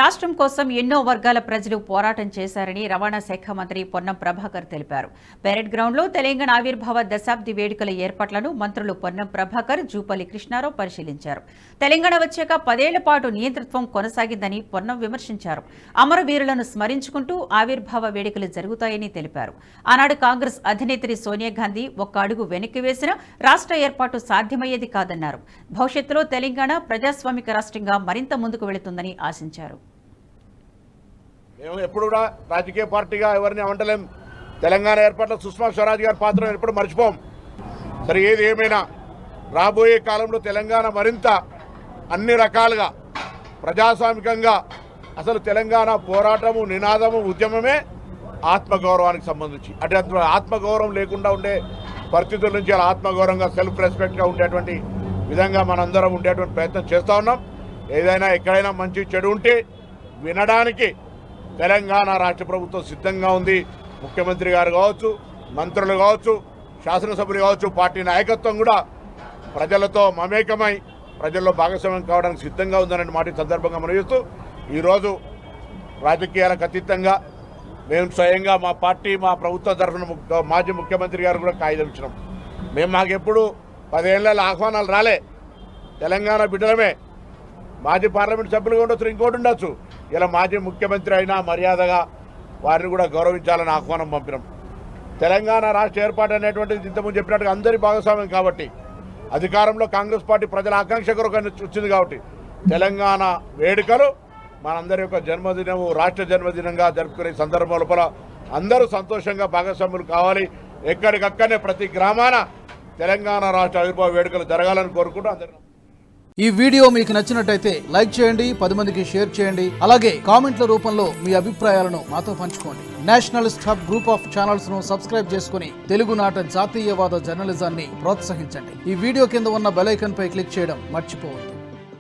రాష్ట్రం కోసం ఎన్నో వర్గాల ప్రజలు పోరాటం చేశారని రవాణా శాఖ మంత్రి పొన్నం ప్రభాకర్ తెలిపారు. పెరేడ్ గ్రౌండ్లో తెలంగాణ ఆవిర్భావ దశాబ్ది వేడుకల ఏర్పాట్లను మంత్రులు పొన్నం ప్రభాకర్, జూపల్లి కృష్ణారావు పరిశీలించారు. తెలంగాణ వచ్చాక 10 ఏళ్ల పాటు నియంతృత్వం కొనసాగిందని పొన్నం విమర్శించారు. అమరవీరులను స్మరించుకుంటూ ఆవిర్భావ వేడుకలు జరుగుతాయని తెలిపారు. ఆనాడు కాంగ్రెస్ అధినేత్రి సోనియా గాంధీ ఒక్క అడుగు వెనక్కి వేసినా రాష్ట్ర ఏర్పాటు సాధ్యమయ్యేది కాదన్నారు. భవిష్యత్తులో తెలంగాణ ప్రజాస్వామిక రాష్ట్రంగా మరింత ముందుకు వెళుతుందని ఆశించారు. మేము ఎప్పుడు కూడా రాజకీయ పార్టీగా ఎవరిని అంటలేం. తెలంగాణ ఏర్పాటులో సుష్మా స్వరాజ్ గారి పాత్రను ఎప్పుడు మర్చిపోం. సరే, ఏది ఏమైనా రాబోయే కాలంలో తెలంగాణ మరింత అన్ని రకాలుగా ప్రజాస్వామికంగా, అసలు తెలంగాణ పోరాటము, నినాదము, ఉద్యమమే ఆత్మగౌరవానికి సంబంధించి, అటు ఆత్మగౌరవం లేకుండా ఉండే పరిస్థితుల నుంచి అలా ఆత్మగౌరవంగా, సెల్ఫ్ రెస్పెక్ట్గా ఉండేటువంటి విధంగా మనందరం ఉండేటువంటి ప్రయత్నం చేస్తూ ఉన్నాం. ఏదైనా ఎక్కడైనా మంచి చెడు ఉంటే వినడానికి తెలంగాణ రాష్ట్ర ప్రభుత్వం సిద్ధంగా ఉంది. ముఖ్యమంత్రి గారు కావచ్చు, మంత్రులు కావచ్చు, శాసనసభ్యులు కావచ్చు, పార్టీ నాయకత్వం కూడా ప్రజలతో మమేకమై ప్రజల్లో భాగస్వామ్యం కావడానికి సిద్ధంగా ఉందనే మాట సందర్భంగా మనం చూస్తూ, ఈరోజు రాజకీయాలకు అతీతంగా మేము స్వయంగా మా పార్టీ, మా ప్రభుత్వ తరఫున మాజీ ముఖ్యమంత్రి గారు కూడా కాగితం ఇచ్చినాం. మాకెప్పుడు 10 ఏళ్ళ ఆహ్వానాలు రాలే. తెలంగాణ బిడ్డలమే. మాజీ పార్లమెంట్ సభ్యులుగా ఉండొచ్చు, ఇంకోటి ఉండొచ్చు. ఇలా మాజీ ముఖ్యమంత్రి అయినా మర్యాదగా వారిని కూడా గౌరవించాలని ఆహ్వానం పంపినాం. తెలంగాణ రాష్ట్ర ఏర్పాటు అనేటువంటిది ఇంతకుముందు చెప్పినట్టుగా అందరి భాగస్వామ్యం కాబట్టి, అధికారంలో కాంగ్రెస్ పార్టీ ప్రజల ఆకాంక్ష కొరకు వచ్చింది కాబట్టి, తెలంగాణ వేడుకలు మనందరి యొక్క జన్మదినము, రాష్ట్ర జన్మదినంగా జరుపుకునే సందర్భం లోపల అందరూ సంతోషంగా భాగస్వాములు కావాలి. ఎక్కడికక్కడనే ప్రతి గ్రామాన తెలంగాణ రాష్ట్ర ఆవిర్భావ వేడుకలు జరగాలని కోరుకుంటూ అందరూ. ఈ వీడియో మీకు నచ్చినట్టయితే లైక్ చేయండి, 10 మందికి షేర్ చేయండి. అలాగే కామెంట్ల రూపంలో మీ అభిప్రాయాలను మాతో పంచుకోండి. Nationalist hub group of channels ను సబ్స్క్రైబ్ చేసుకుని తెలుగునాట జాతీయవాద జర్నలిజాన్ని ప్రోత్సహించండి. ఈ వీడియో కింద ఉన్న బెల్ ఐకాన్ పై క్లిక్ చేయడం మర్చిపోవద్దు.